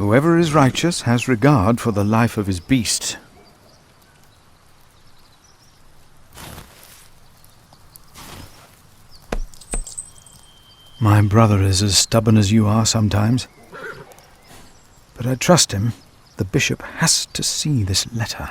Whoever is righteous has regard for the life of his beast. My brother is as stubborn as you are sometimes. But I trust him. The bishop has to see this letter.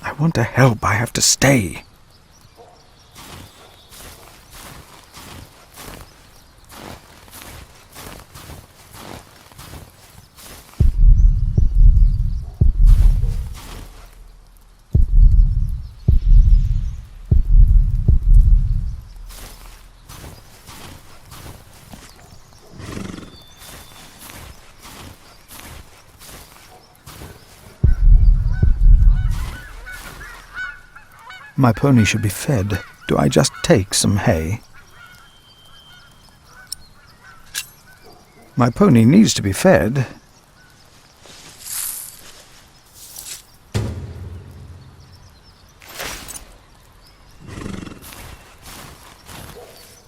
I want to help. I have to stay. My pony should be fed. Do I just take some hay? My pony needs to be fed.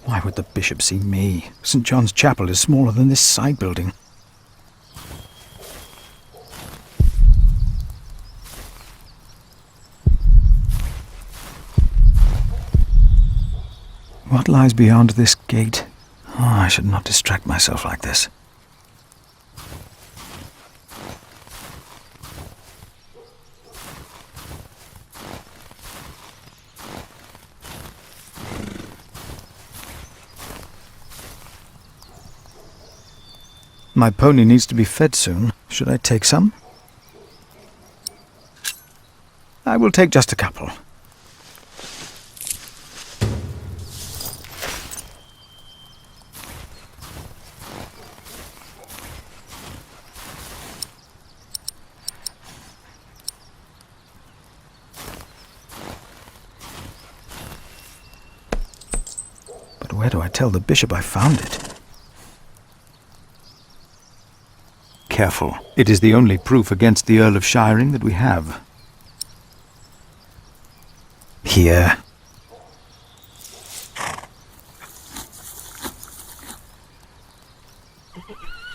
Why would the bishop see me? St. John's Chapel is smaller than this side building. What lies beyond this gate? Oh, I should not distract myself like this. My pony needs to be fed soon. Should I take some? I will take just a couple. Where do I tell the bishop I found it? Careful. It is the only proof against the Earl of Shiring that we have. Here.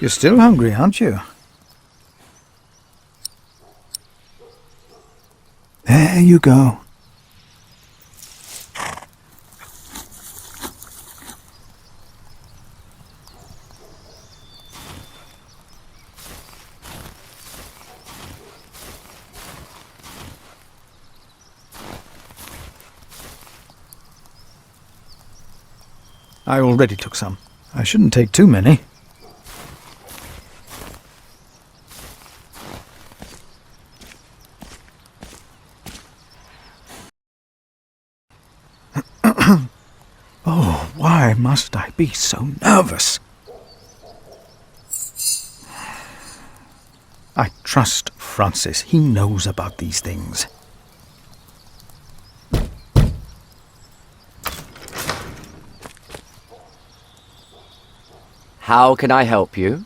You're still hungry, aren't you? There you go. I already took some. I shouldn't take too many. Oh, why must I be so nervous? I trust Francis. He knows about these things. How can I help you?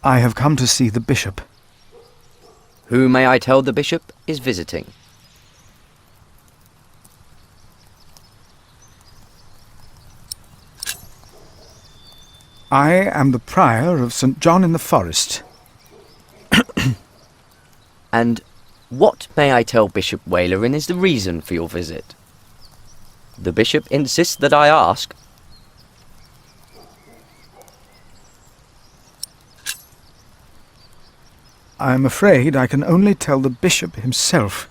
I have come to see the bishop. Who may I tell the bishop is visiting? I am the prior of St. John in the Forest. And what, may I tell Bishop Walerin, is the reason for your visit? The bishop insists that I ask. I am afraid I can only tell the bishop himself.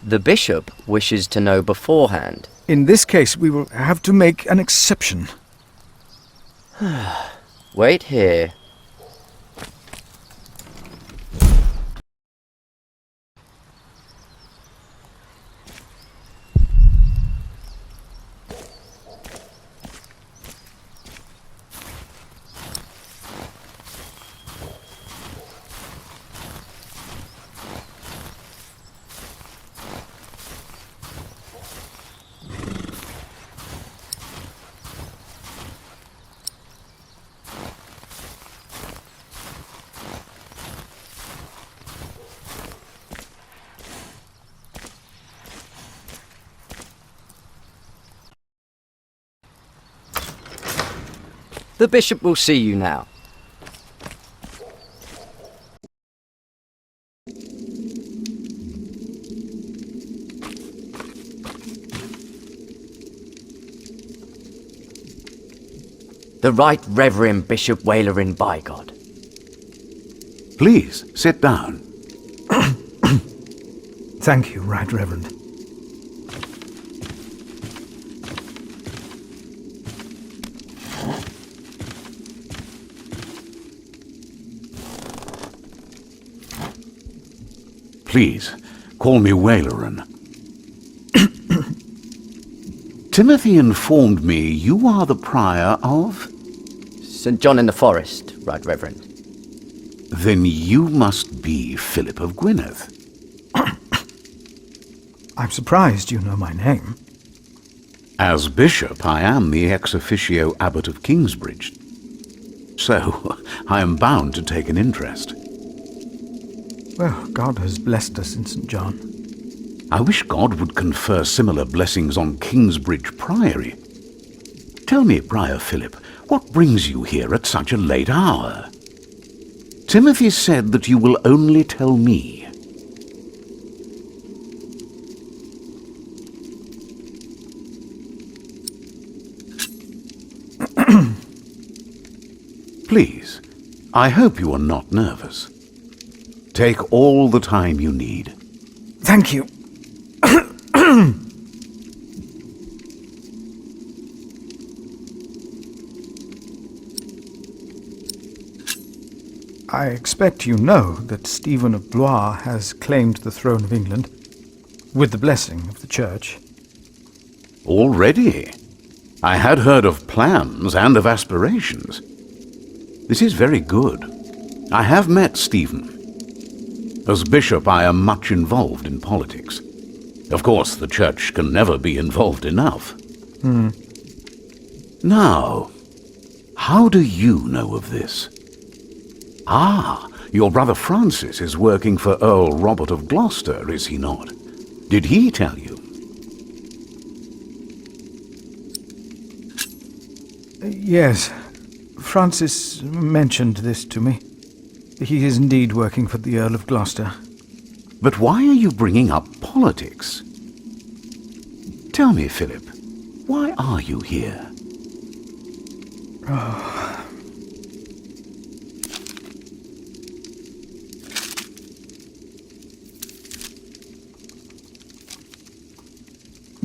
The bishop wishes to know beforehand. In this case, we will have to make an exception. Wait here. The bishop will see you now. The Right Reverend Bishop Wailerin Bygod. Please, sit down. Thank you, Right Reverend. Please, call me Wailerin. Timothy informed me you are the prior of... St. John in the Forest, Right Reverend. Then you must be Philip of Gwynedd. I'm surprised you know my name. As bishop, I am the ex officio abbot of Kingsbridge. So, I am bound to take an interest. Well, God has blessed us in St. John. I wish God would confer similar blessings on Kingsbridge Priory. Tell me, Prior Philip, what brings you here at such a late hour? Timothy said that you will only tell me. Please, I hope you are not nervous. Take all the time you need. Thank you. I expect you know that Stephen of Blois has claimed the throne of England, with the blessing of the Church. Already? I had heard of plans and of aspirations. This is very good. I have met Stephen. As bishop, I am much involved in politics. Of course, the Church can never be involved enough. Now, how do you know of this? Ah, your brother Francis is working for Earl Robert of Gloucester, is he not? Did he tell you? Yes, Francis mentioned this to me. He is indeed working for the Earl of Gloucester. But why are you bringing up politics? Tell me, Philip, why are you here?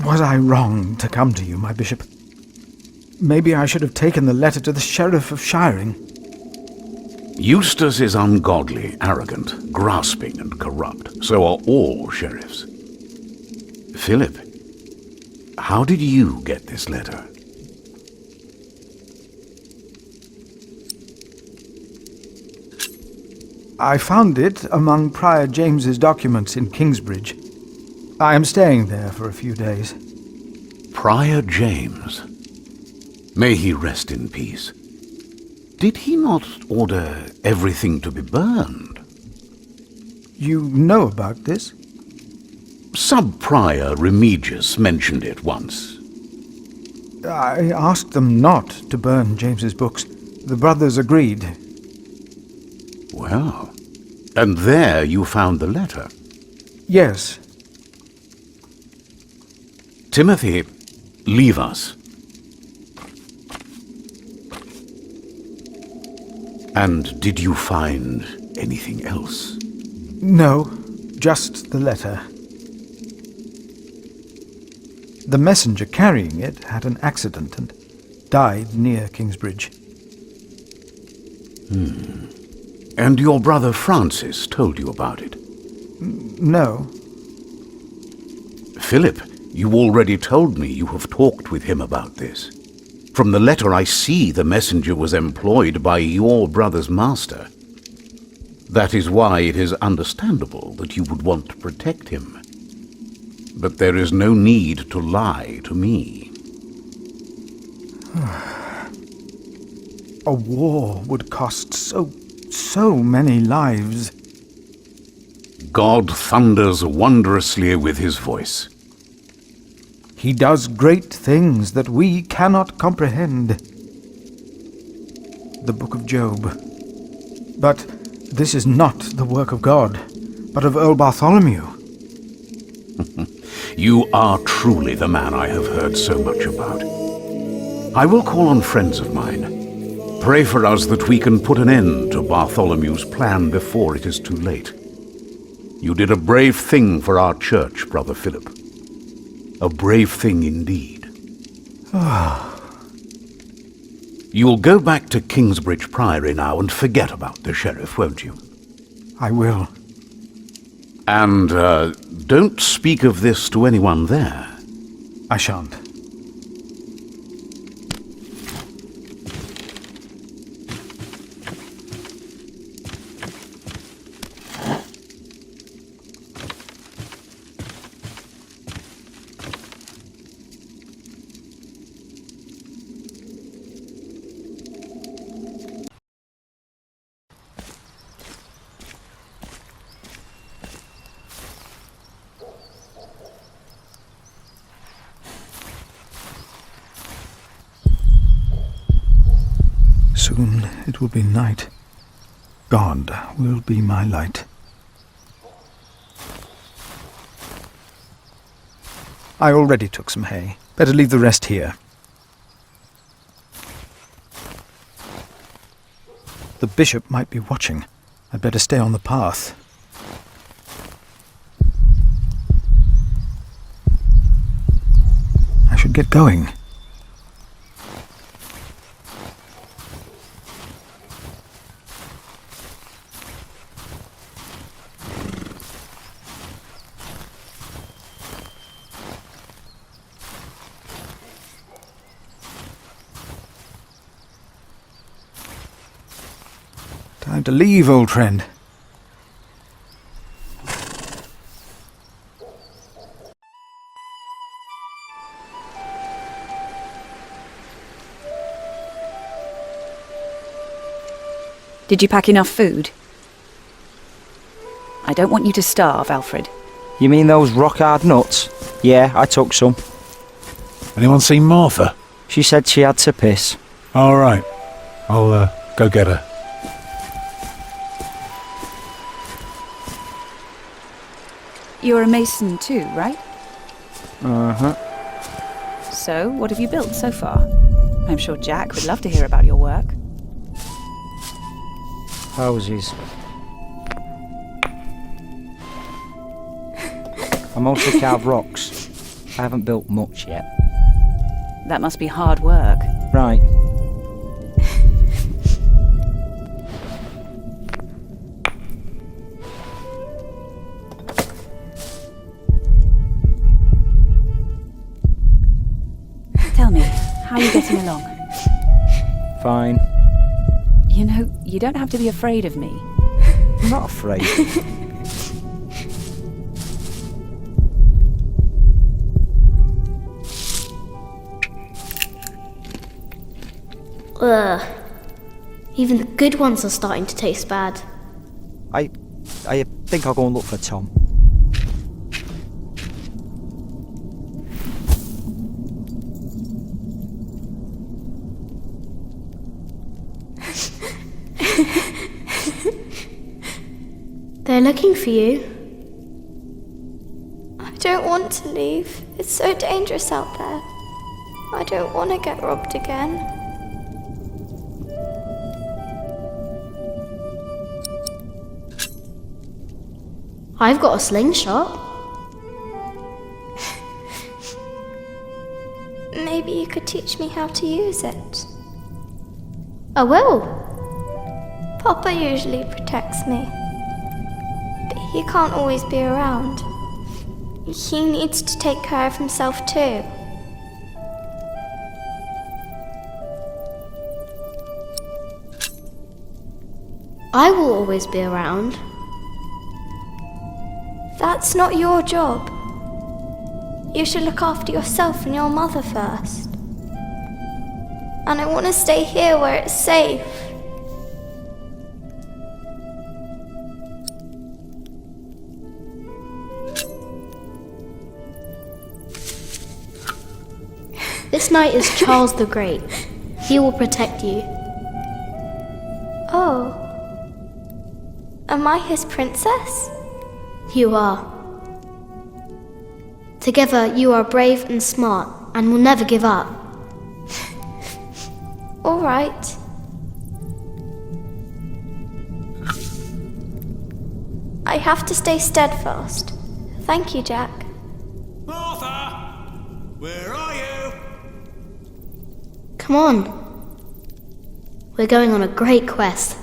Was I wrong to come to you, my bishop? Maybe I should have taken the letter to the Sheriff of Shiring. Eustace is ungodly, arrogant, grasping and corrupt. So are all sheriffs. Philip, how did you get this letter? I found it among Prior James's documents in Kingsbridge. I am staying there for a few days. Prior James. May he rest in peace. Did he not order everything to be burned? You know about this? Sub-Prior Remigius mentioned it once. I asked them not to burn James's books. The brothers agreed. Well, and there you found the letter. Yes. Timothy, leave us. And did you find anything else? No, just the letter. The messenger carrying it had an accident and died near Kingsbridge. And your brother Francis told you about it? No. Philip, you already told me you have talked with him about this. From the letter I see the messenger was employed by your brother's master. That is why it is understandable that you would want to protect him. But there is no need to lie to me. A war would cost so many lives. God thunders wondrously with his voice. He does great things that we cannot comprehend. the book of Job. But this is not the work of God, but of Earl Bartholomew. You are truly the man I have heard so much about. I will call on friends of mine. Pray for us that we can put an end to Bartholomew's plan before it is too late. You did a brave thing for our church, Brother Philip. A brave thing indeed. You'll go back to Kingsbridge Priory now and forget about the sheriff, won't you? I will. And, don't speak of this to anyone there. I shan't. Soon it will be night. God will be my light. I already took some hay. Better leave the rest here. The bishop might be watching. I'd better stay on the path. I should get going. Time to leave, old friend. Did you pack enough food? I don't want you to starve, Alfred. You mean those rock-hard nuts? Yeah, I took some. Anyone seen Martha? She said she had to piss. All right. I'll go get her. You're a mason too, right? Uh-huh. So, what have you built so far? I'm sure Jack would love to hear about your work. Houses. I mostly carve rocks. I haven't built much yet. That must be hard work. Right. Tell me, how are you getting along? Fine. You know, you don't have to be afraid of me. I'm not afraid. Ugh. Even the good ones are starting to taste bad. I think I'll go and look for Tom. They're looking for you. I don't want to leave. It's so dangerous out there. I don't want to get robbed again. I've got a slingshot. Maybe you could teach me how to use it. I will. Papa usually protects me. But he can't always be around. He needs to take care of himself too. I will always be around. That's not your job. You should look after yourself and your mother first. And I want to stay here where it's safe. This knight is Charles the Great. He will protect you. Oh. Am I his princess? You are. Together you are brave and smart and will never give up. All right. I have to stay steadfast. Thank you, Jack. Martha! Where are you? Come on. We're going on a great quest.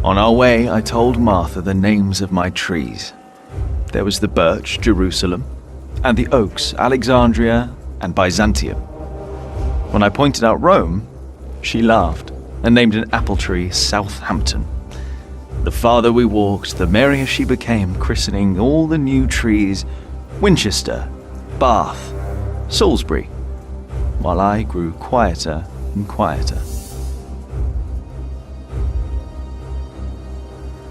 On our way, I told Martha the names of my trees. There was the birch, Jerusalem, and the oaks, Alexandria and Byzantium. When I pointed out Rome, she laughed and named an apple tree Southampton. The farther we walked, the merrier she became, christening all the new trees Winchester, Bath, Salisbury, while I grew quieter and quieter.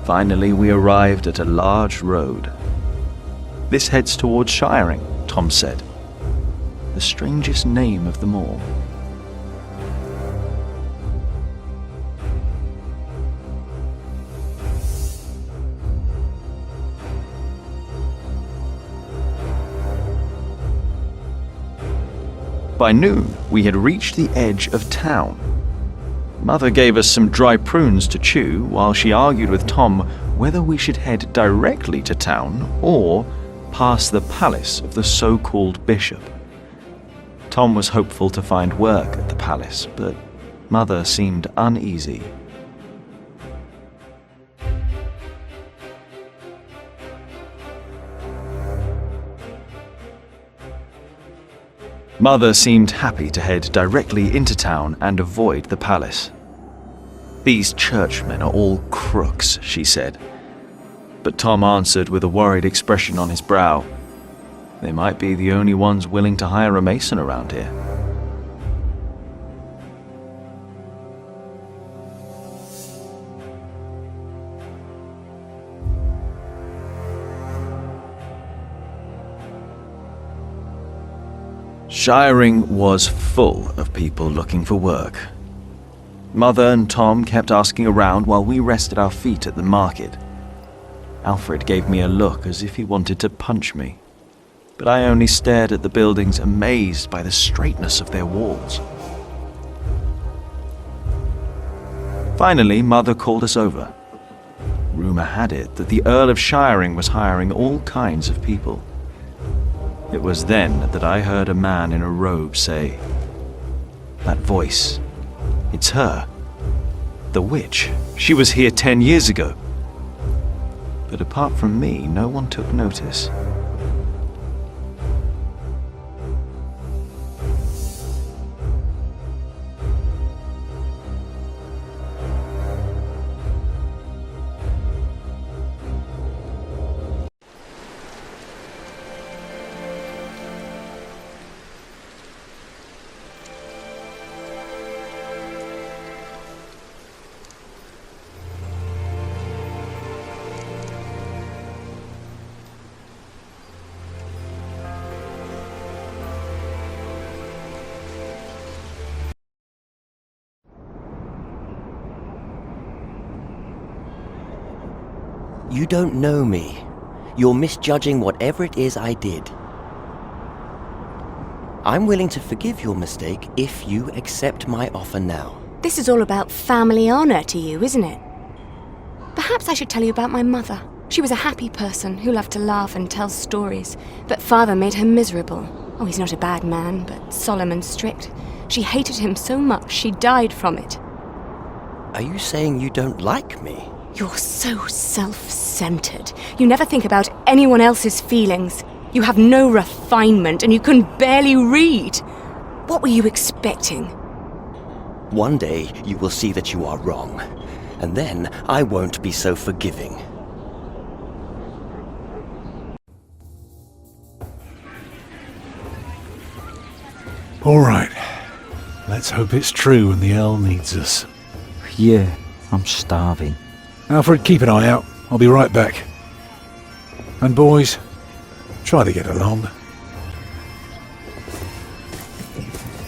Finally, we arrived at a large road. This heads towards Shiring, Tom said. The strangest name of them all. By noon, we had reached the edge of town. Mother gave us some dry prunes to chew while she argued with Tom whether we should head directly to town or past the palace of the so-called bishop. Tom was hopeful to find work at the palace, but Mother seemed uneasy. Mother seemed happy to head directly into town and avoid the palace. These churchmen are all crooks, she said. But Tom answered with a worried expression on his brow. They might be the only ones willing to hire a mason around here. Shiring was full of people looking for work. Mother and Tom kept asking around while we rested our feet at the market. Alfred gave me a look as if he wanted to punch me, but I only stared at the buildings, amazed by the straightness of their walls. Finally, Mother called us over. Rumour had it that the Earl of Shiring was hiring all kinds of people. It was then that I heard a man in a robe say, "That voice, it's her. The witch. She was here 10 years ago." But apart from me, no one took notice. You don't know me. You're misjudging whatever it is I did. I'm willing to forgive your mistake if you accept my offer now. This is all about family honor to you, isn't it? Perhaps I should tell you about my mother. She was a happy person who loved to laugh and tell stories, but father made her miserable. Oh, he's not a bad man, but solemn and strict. She hated him so much she died from it. Are you saying you don't like me? You're so self-centered. You never think about anyone else's feelings. You have no refinement and you can barely read. What were you expecting? One day you will see that you are wrong, and then I won't be so forgiving. All right. Let's hope it's true and the Earl needs us. Yeah, I'm starving. Alfred, keep an eye out. I'll be right back. And boys, Try to get along.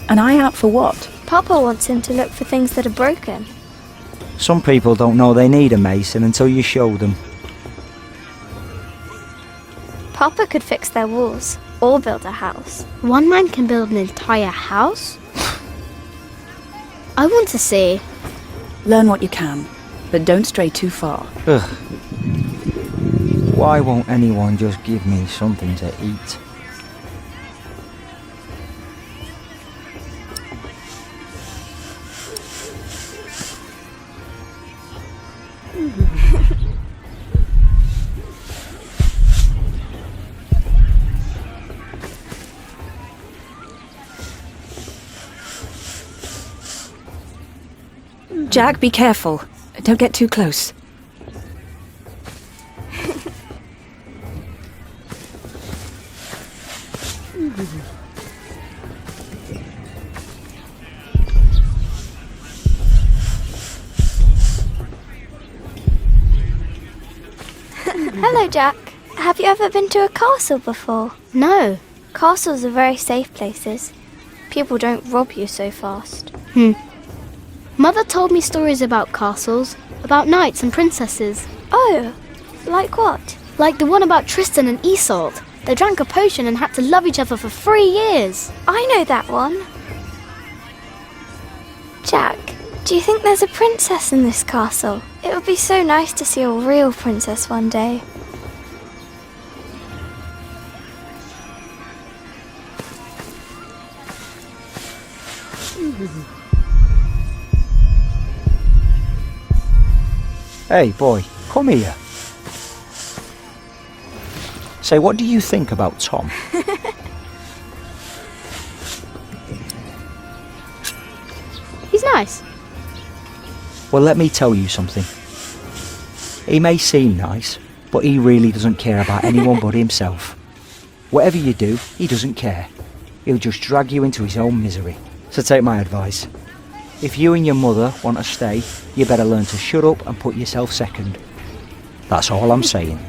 An eye out for what? Papa wants him to look for things that are broken. Some people don't know they need a mason until you show them. Papa could fix their walls or build a house. One man can build an entire house? I want to see. Learn what you can, but don't stray too far. Ugh. Why won't anyone just give me something to eat? Jack, be careful. Don't get too close. Hello, Jack. Have you ever been to a castle before? No. Castles are very safe places. People don't rob you so fast. Mother told me stories about castles, about knights and princesses. Oh, like what? Like the one about Tristan and Isolde. They drank a potion and had to love each other for 3 years. I know that one. Jack, do you think there's a princess in this castle? It would be so nice to see a real princess one day. Hey, boy, come here. Say, what do you think about Tom? He's nice. Well, let me tell you something. He may seem nice, but he really doesn't care about anyone but himself. Whatever you do, he doesn't care. He'll just drag you into his own misery. So take my advice. If you and your mother want to stay, you better learn to shut up and put yourself second. That's all I'm saying.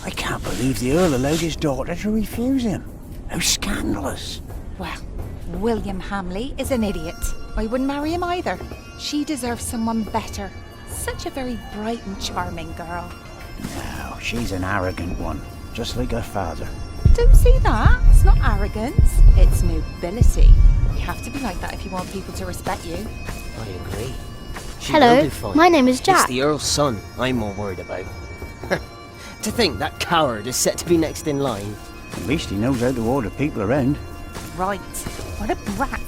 I can't believe the Earl allowed his daughter to refuse him. How scandalous. Well, William Hamley is an idiot. I wouldn't marry him either. She deserves someone better. Such a very bright and charming girl. No, she's an arrogant one, just like her father. Don't say that. It's not arrogance. It's nobility. You have to be like that if you want people to respect you. I agree. She Hello, will be fine. my name is Jack. It's the Earl's son I'm more worried about. To think that coward is set to be next in line. At least he knows how to order people around. Right. What a brat.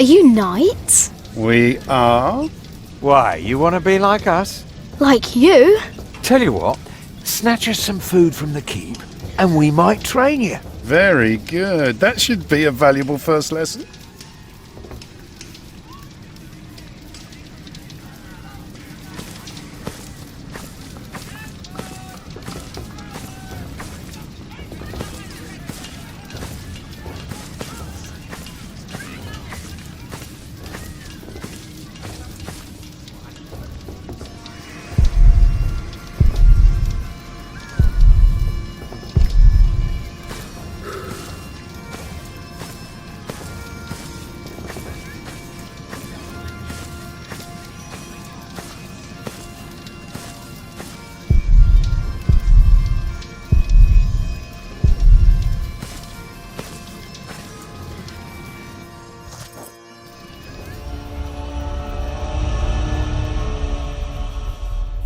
Are you knights? We are? Why, you want to be like us? Like you? Tell you what, snatch us some food from the keep, and we might train you. Very good. That should be a valuable first lesson.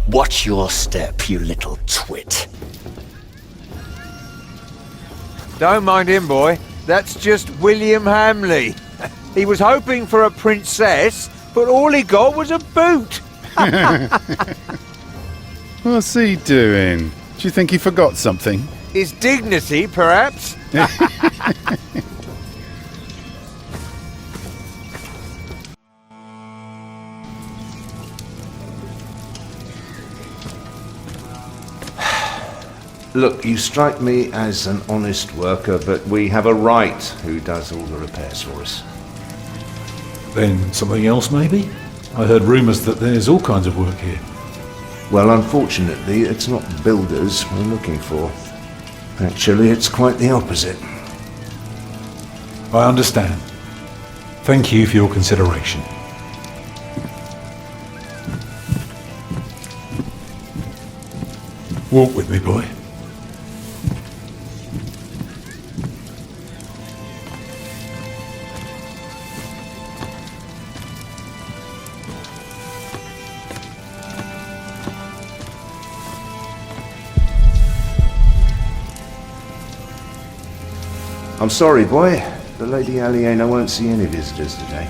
Watch your step, you little twit. Don't mind him, boy. That's just William Hamley. He was hoping for a princess, but all he got was a boot. What's he doing? Do you think he forgot something? His dignity, perhaps? Look, you strike me as an honest worker, but we have a right who does all the repairs for us. Then something else, maybe? I heard rumours that there's all kinds of work here. Well, unfortunately, it's not builders we're looking for. Actually, it's quite the opposite. I understand. Thank you for your consideration. Walk with me, boy. I'm sorry, boy. The Lady Aliena won't see any visitors today.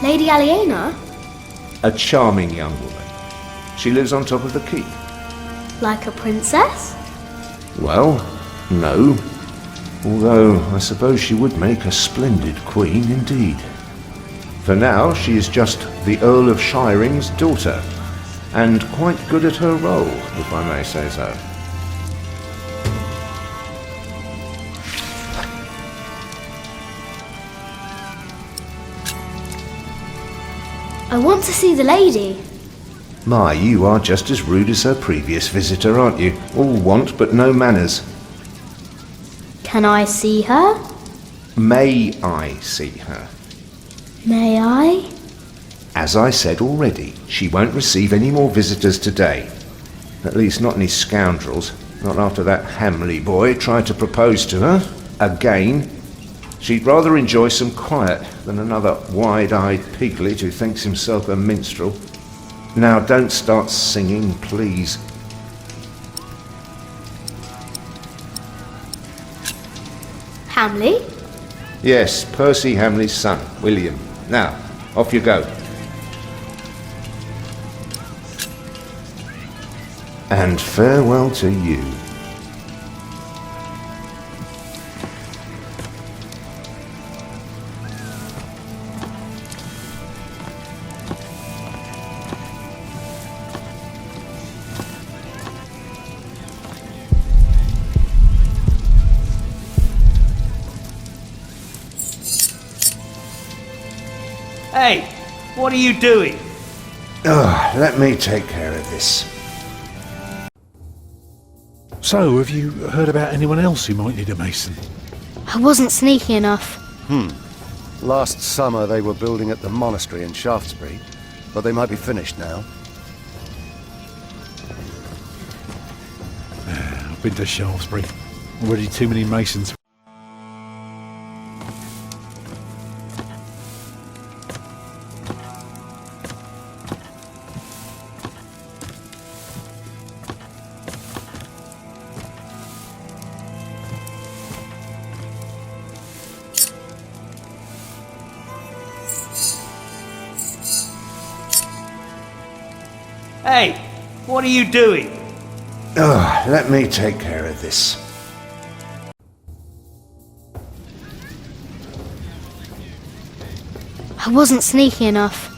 Lady Aliena? A charming young woman. She lives on top of the keep. Like a princess? Well, no. Although, I suppose she would make a splendid queen indeed. For now, she is just the Earl of Shiring's daughter, and quite good at her role, if I may say so. I want to see the lady. My, you are just as rude as her previous visitor, aren't you? All want but no manners. Can I see her? May I see her? May I? As I said already, she won't receive any more visitors today. At least not any scoundrels. Not after that Hamley boy tried to propose to her. Again. She'd rather enjoy some quiet than another wide-eyed piglet who thinks himself a minstrel. Now don't start singing, please. Hamley? Yes, Percy Hamley's son, William. Now, off you go. And farewell to you. Hey, what are you doing? Let me take care of this. So, have you heard about anyone else who might need a mason? I wasn't sneaky enough. Last summer they were building at the monastery in Shaftesbury, but they might be finished now. I've been to Shaftesbury. Already too many masons. Hey, what are you doing? Let me take care of this. I wasn't sneaky enough.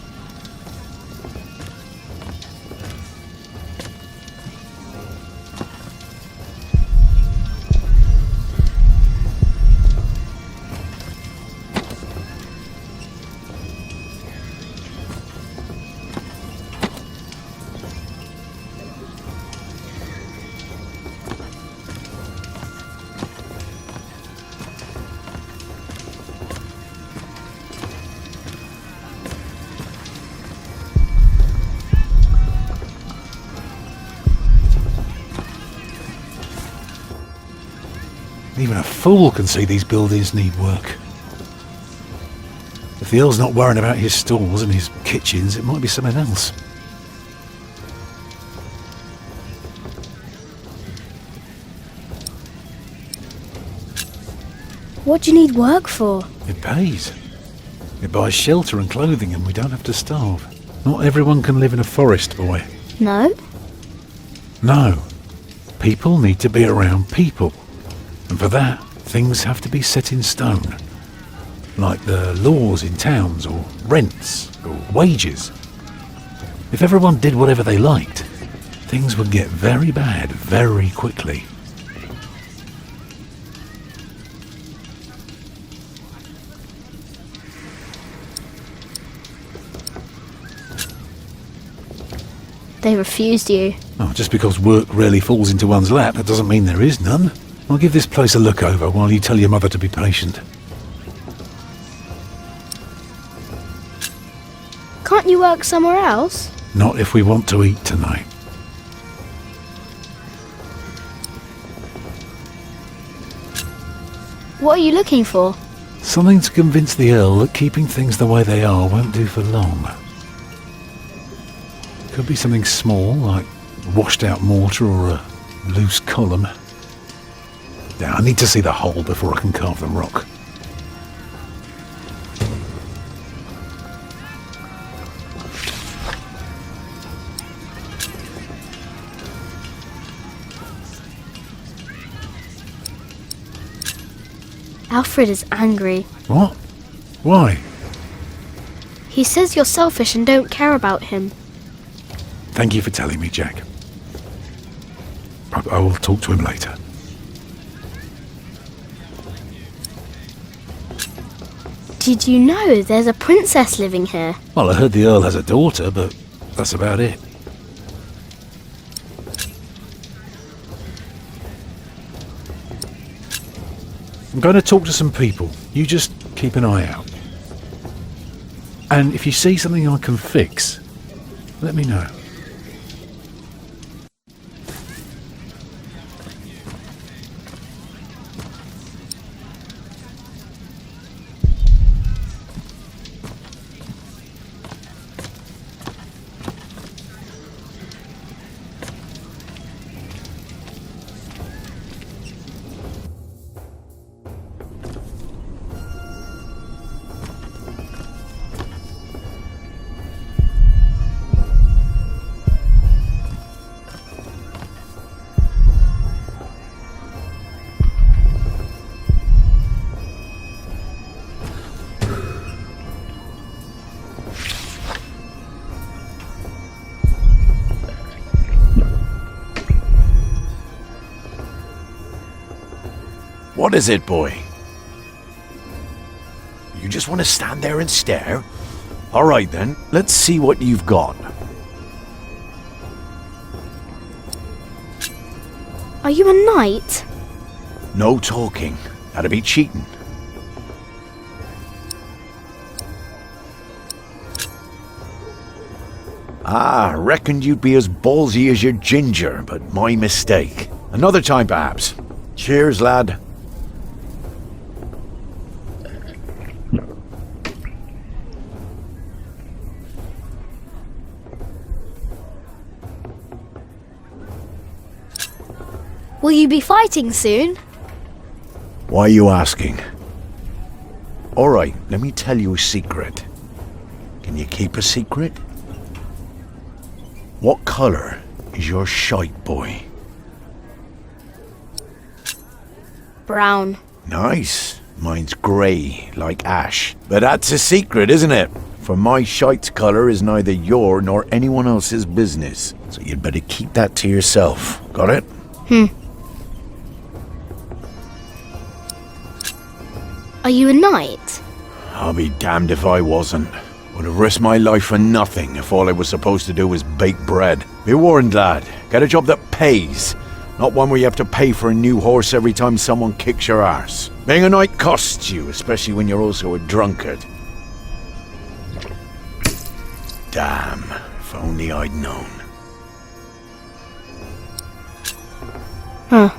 Even a fool can see these buildings need work. If the Earl's not worrying about his stalls and his kitchens, it might be something else. What do you need work for? It pays. It buys shelter and clothing, and we don't have to starve. Not everyone can live in a forest, boy. No? No. People need to be around people. And for that, things have to be set in stone. Like the laws in towns, or rents, or wages. If everyone did whatever they liked, things would get very bad very quickly. They refused you. Oh, just because work rarely falls into one's lap, that doesn't mean there is none. I'll give this place a look over while you tell your mother to be patient. Can't you work somewhere else? Not if we want to eat tonight. What are you looking for? Something to convince the Earl that keeping things the way they are won't do for long. Could be something small, like washed out mortar or a loose column. Now, I need to see the hole before I can carve the rock. Alfred is angry. What? Why? He says you're selfish and don't care about him. Thank you for telling me, Jack. I will talk to him later. Did you know there's a princess living here? Well, I heard the Earl has a daughter, but that's about it. I'm going to talk to some people. You just keep an eye out. And if you see something I can fix, let me know. What is it, boy? You just want to stand there and stare? All right then, let's see what you've got. Are you a knight? No talking. That'd be cheating. Ah, reckoned you'd be as ballsy as your ginger, but my mistake. Another time, perhaps. Cheers, lad. Will you be fighting soon? Why are you asking? All right, let me tell you a secret. Can you keep a secret? What colour is your shite, boy? Brown. Nice. Mine's grey, like ash. But that's a secret, isn't it? For my shite's colour is neither your nor anyone else's business. So you'd better keep that to yourself. Got it? Are you a knight? I'll be damned if I wasn't. Would have risked my life for nothing if all I was supposed to do was bake bread. Be warned, lad. Get a job that pays. Not one where you have to pay for a new horse every time someone kicks your arse. Being a knight costs you, especially when you're also a drunkard. Damn, if only I'd known. Huh.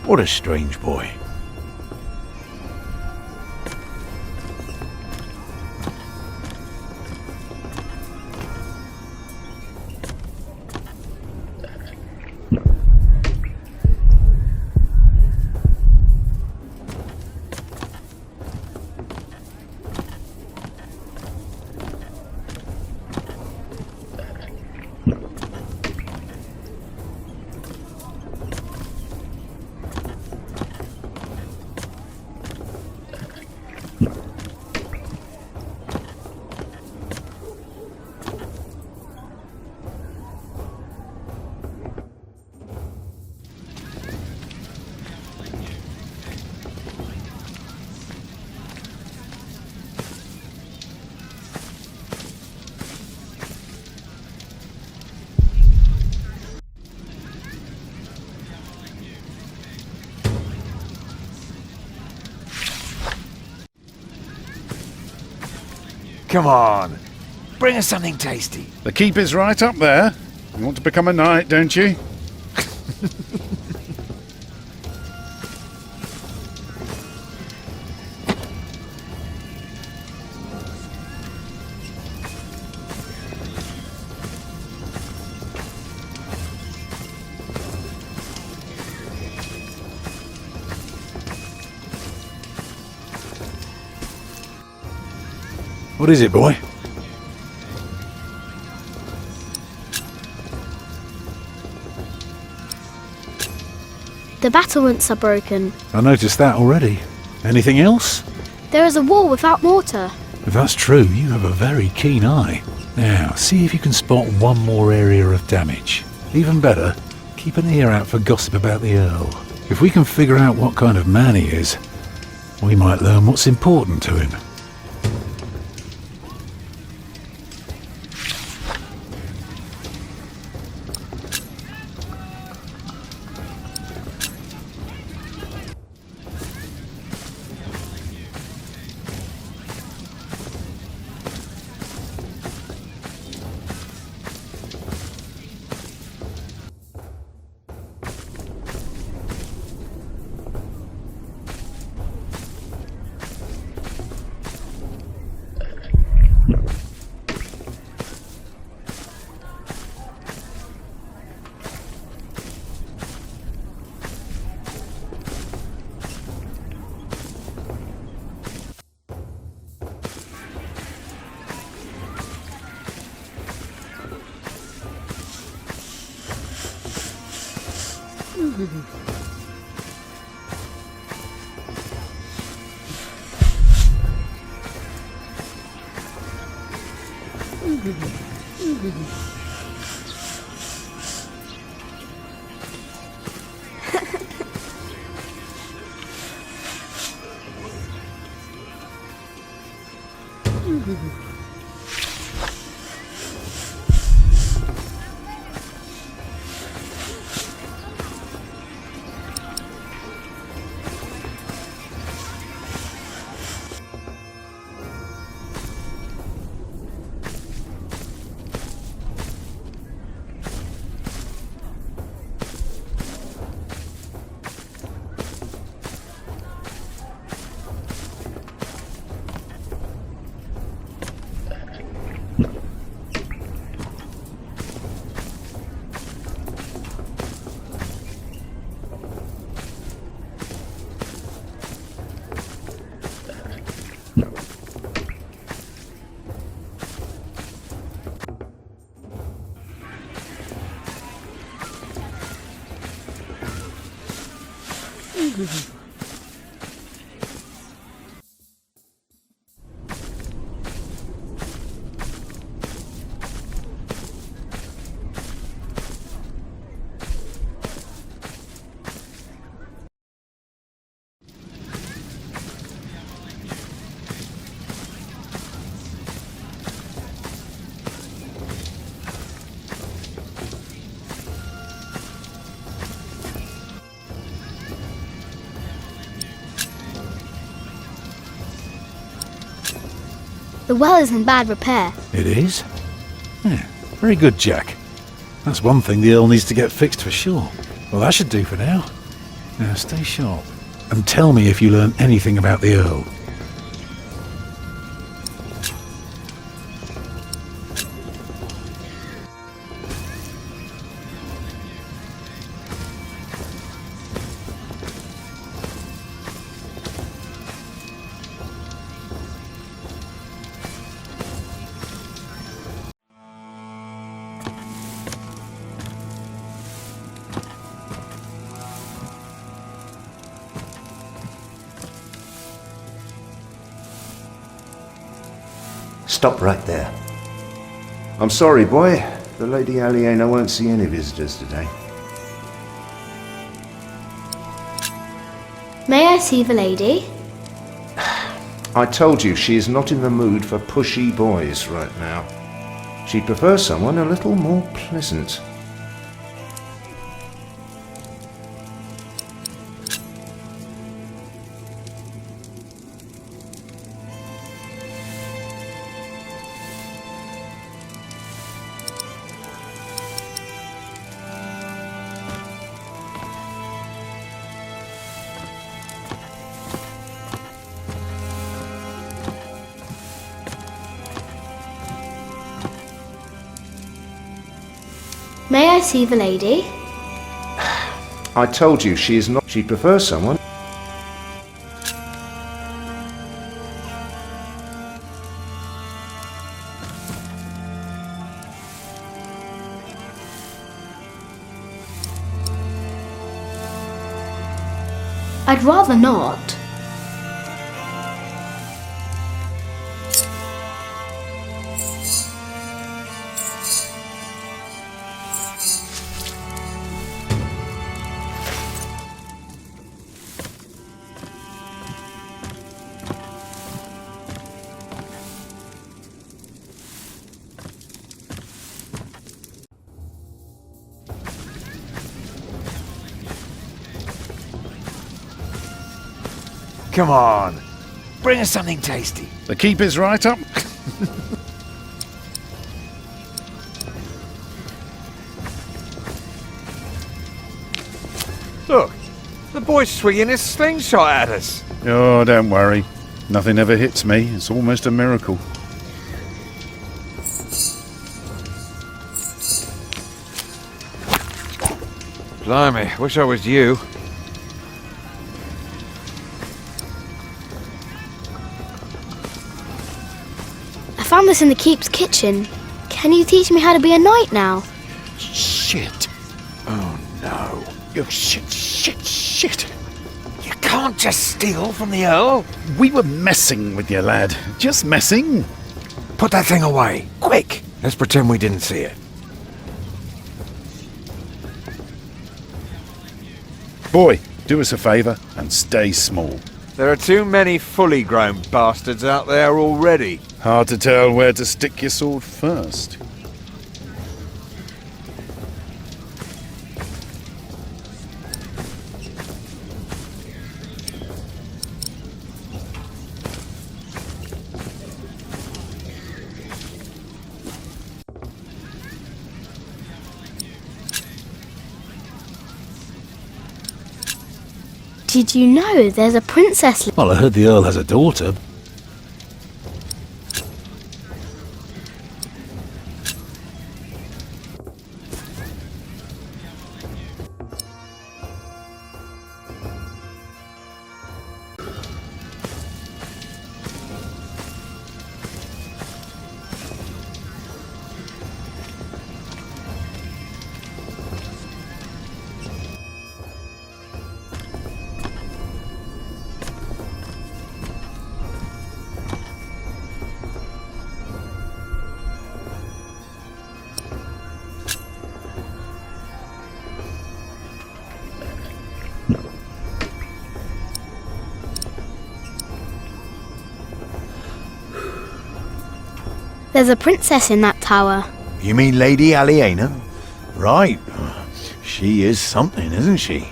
What a strange boy. Come on. Bring us something tasty. The keep is right up there. You want to become a knight, don't you? What is it, boy? The battlements are broken. I noticed that already. Anything else? There is a wall without mortar. If that's true, you have a very keen eye. Now, see if you can spot one more area of damage. Even better, keep an ear out for gossip about the Earl. If we can figure out what kind of man he is, we might learn what's important to him. The well is in bad repair. It is? Yeah, very good, Jack. That's one thing the Earl needs to get fixed for sure. Well, that should do for now. Now, stay sharp. And tell me if you learn anything about the Earl. Stop right there. I'm sorry, boy. The Lady Aliena won't see any visitors today. May I see the lady? I told you she is not in the mood for pushy boys right now. She prefers someone a little more pleasant. May I see the lady? I told you she is not. She prefers someone. I'd rather not. Come on, bring us something tasty. The keeper's right up. Look, the boy's swinging his slingshot at us. Oh, don't worry. Nothing ever hits me. It's almost a miracle. Blimey, wish I was you. I found this in the keep's kitchen. Can you teach me how to be a knight now? Shit. Oh no. Oh shit. You can't just steal from the Earl. We were messing with you, lad. Just messing. Put that thing away, quick. Let's pretend we didn't see it. Boy, do us a favour and stay small. There are too many fully grown bastards out there already. Hard to tell where to stick your sword first. Did you know there's a princess? Well, I heard the Earl has a daughter. There's a princess in that tower. You mean Lady Aliena? Right. She is something, isn't she?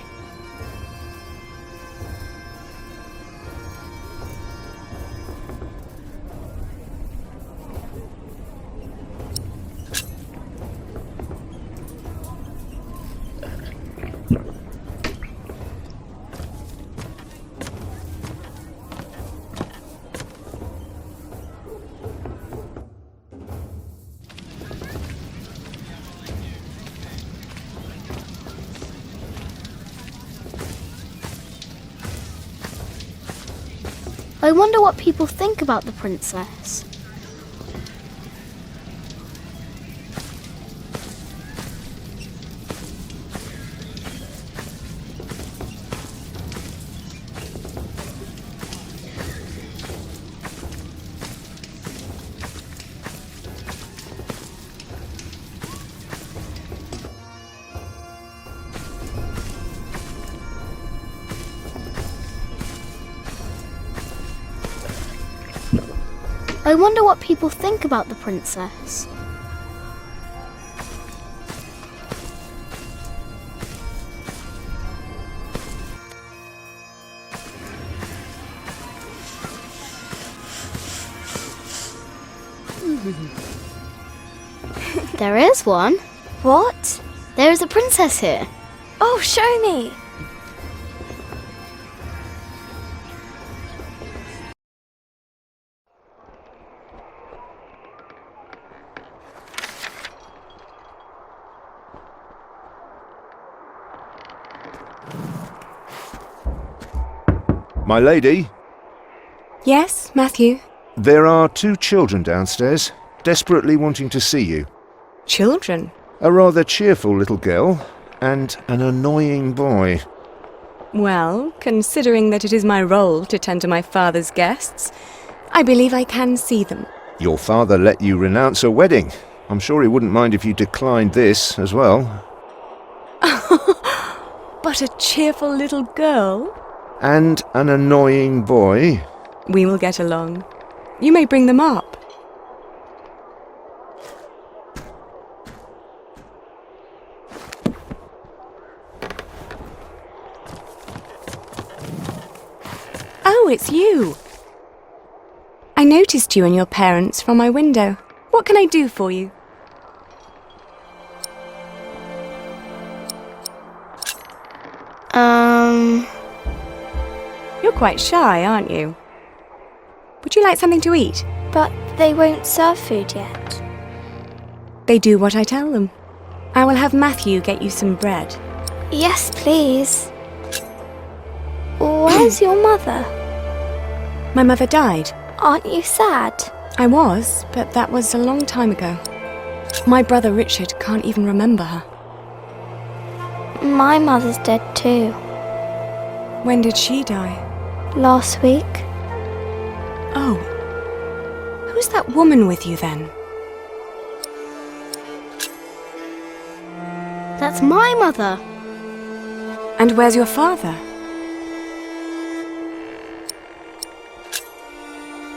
I wonder what people think about the princess. I wonder what people think about the princess. There is one. What? There is a princess here. Oh, show me. My lady, Yes, Matthew? there are 2 children downstairs, desperately wanting to see you. Children? A rather cheerful little girl and an annoying boy. Well, considering that it is my role to tend to my father's guests, I believe I can see them. Your father let you renounce a wedding. I'm sure he wouldn't mind if you declined this as well. But a cheerful little girl? And an annoying boy. We will get along. You may bring them up. Oh, it's you. I noticed you and your parents from my window. What can I do for you? You're quite shy, aren't you? Would you like something to eat? But they won't serve food yet. They do what I tell them. I will have Matthew get you some bread. Yes, please. Where's your mother? My mother died. Aren't you sad? I was, but that was a long time ago. My brother Richard can't even remember her. My mother's dead too. When did she die? Last week. Oh. Who's that woman with you then? That's my mother. And where's your father?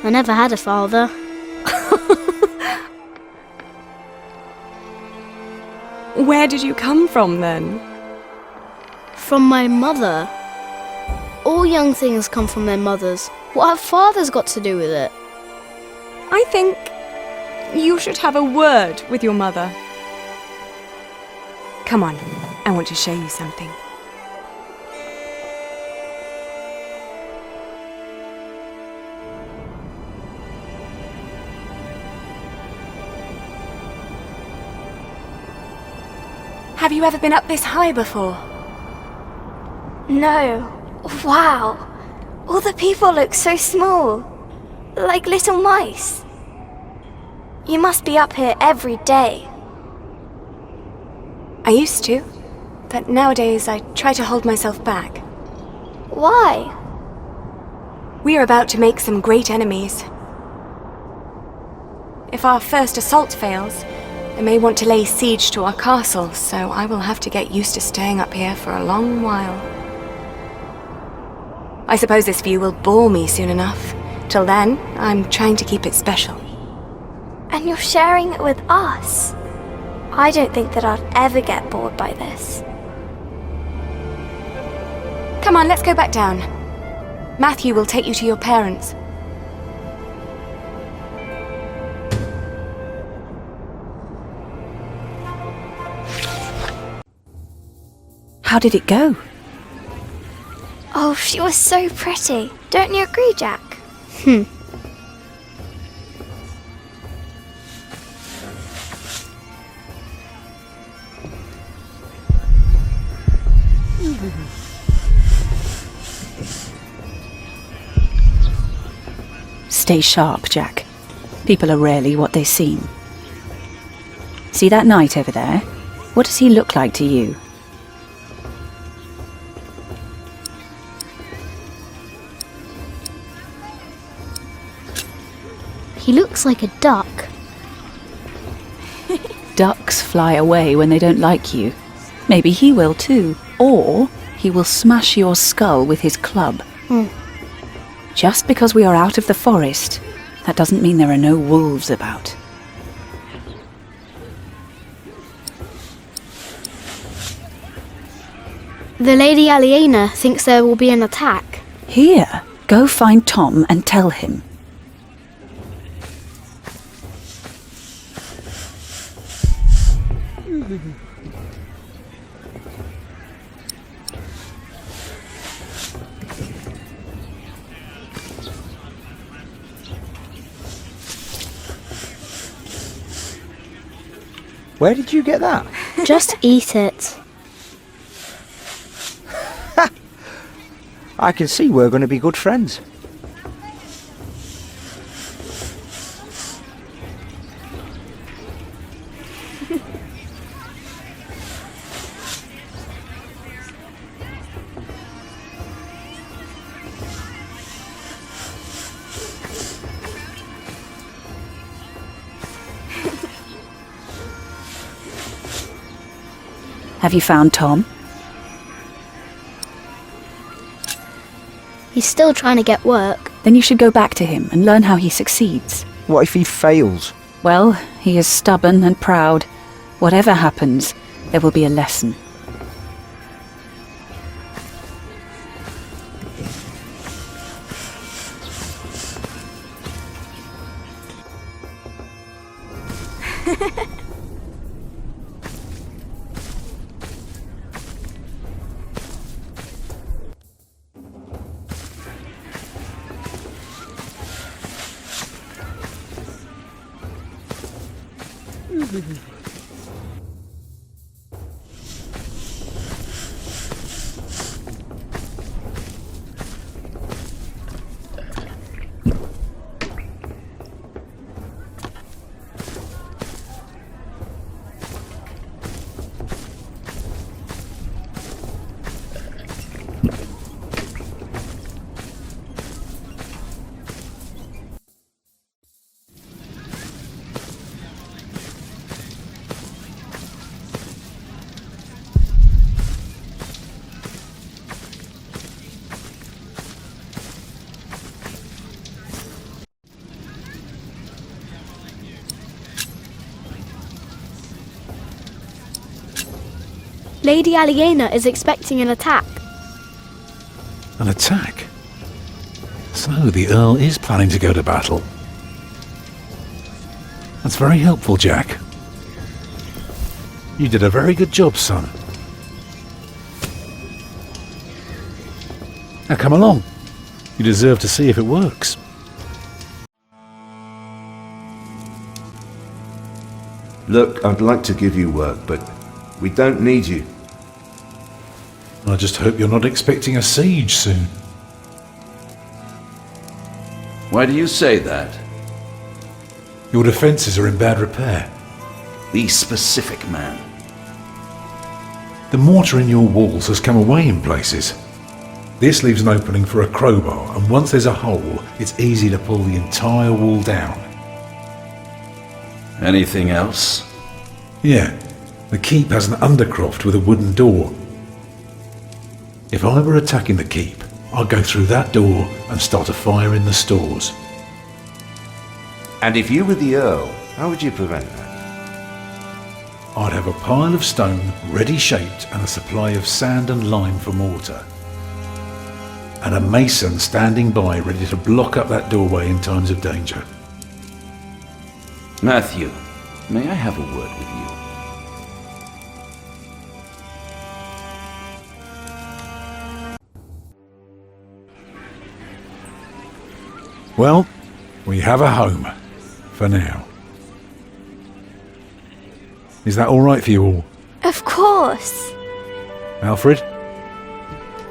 I never had a father. Where did you come from then? From my mother. All young things come from their mothers. What have fathers got to do with it? I think you should have a word with your mother. Come on, I want to show you something. Have you ever been up this high before? No. Wow. All the people look so small. Like little mice. You must be up here every day. I used to, but nowadays I try to hold myself back. Why? We are about to make some great enemies. If our first assault fails, they may want to lay siege to our castle, so I will have to get used to staying up here for a long while. I suppose this view will bore me soon enough. Till then, I'm trying to keep it special. And you're sharing it with us. I don't think that I'd ever get bored by this. Come on, let's go back down. Matthew will take you to your parents. How did it go? Oh, she was so pretty. Don't you agree, Jack? Stay sharp, Jack. People are rarely what they seem. See that knight over there? What does he look like to you? He looks like a duck. Ducks fly away when they don't like you. Maybe he will too. Or he will smash your skull with his club. Just because we are out of the forest, that doesn't mean there are no wolves about. The Lady Aliena thinks there will be an attack. Here, go find Tom and tell him. Where did you get that? Just eat it. I can see we're going to be good friends. Have you found Tom? He's still trying to get work. Then you should go back to him and learn how he succeeds. What if he fails? Well, he is stubborn and proud. Whatever happens, there will be a lesson. Lady Aliena is expecting an attack. An attack? So the Earl is planning to go to battle. That's very helpful, Jack. You did a very good job, son. Now come along. You deserve to see if it works. Look, I'd like to give you work, but we don't need you. I just hope you're not expecting a siege soon. Why do you say that? Your defences are in bad repair. Be specific, man. The mortar in your walls has come away in places. This leaves an opening for a crowbar, and once there's a hole, it's easy to pull the entire wall down. Anything else? Yeah, the keep has an undercroft with a wooden door. If I were attacking the keep, I'd go through that door and start a fire in the stores. And if you were the Earl, how would you prevent that? I'd have a pile of stone ready shaped and a supply of sand and lime for mortar. And a mason standing by ready to block up that doorway in times of danger. Matthew, may I have a word with you? Well, we have a home. For now. Is that all right for you all? Of course. Alfred?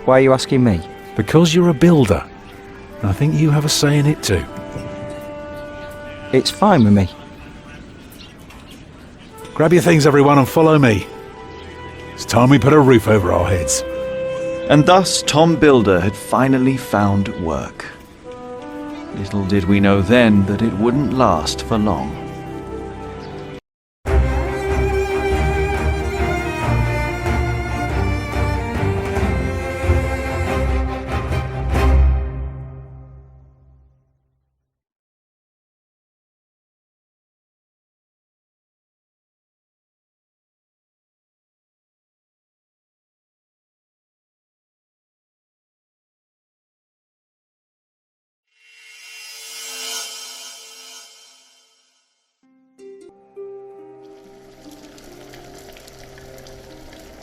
Why are you asking me? Because you're a builder. And I think you have a say in it too. It's fine with me. Grab your things, everyone, and follow me. It's time we put a roof over our heads. And thus Tom Builder had finally found work. Little did we know then that it wouldn't last for long.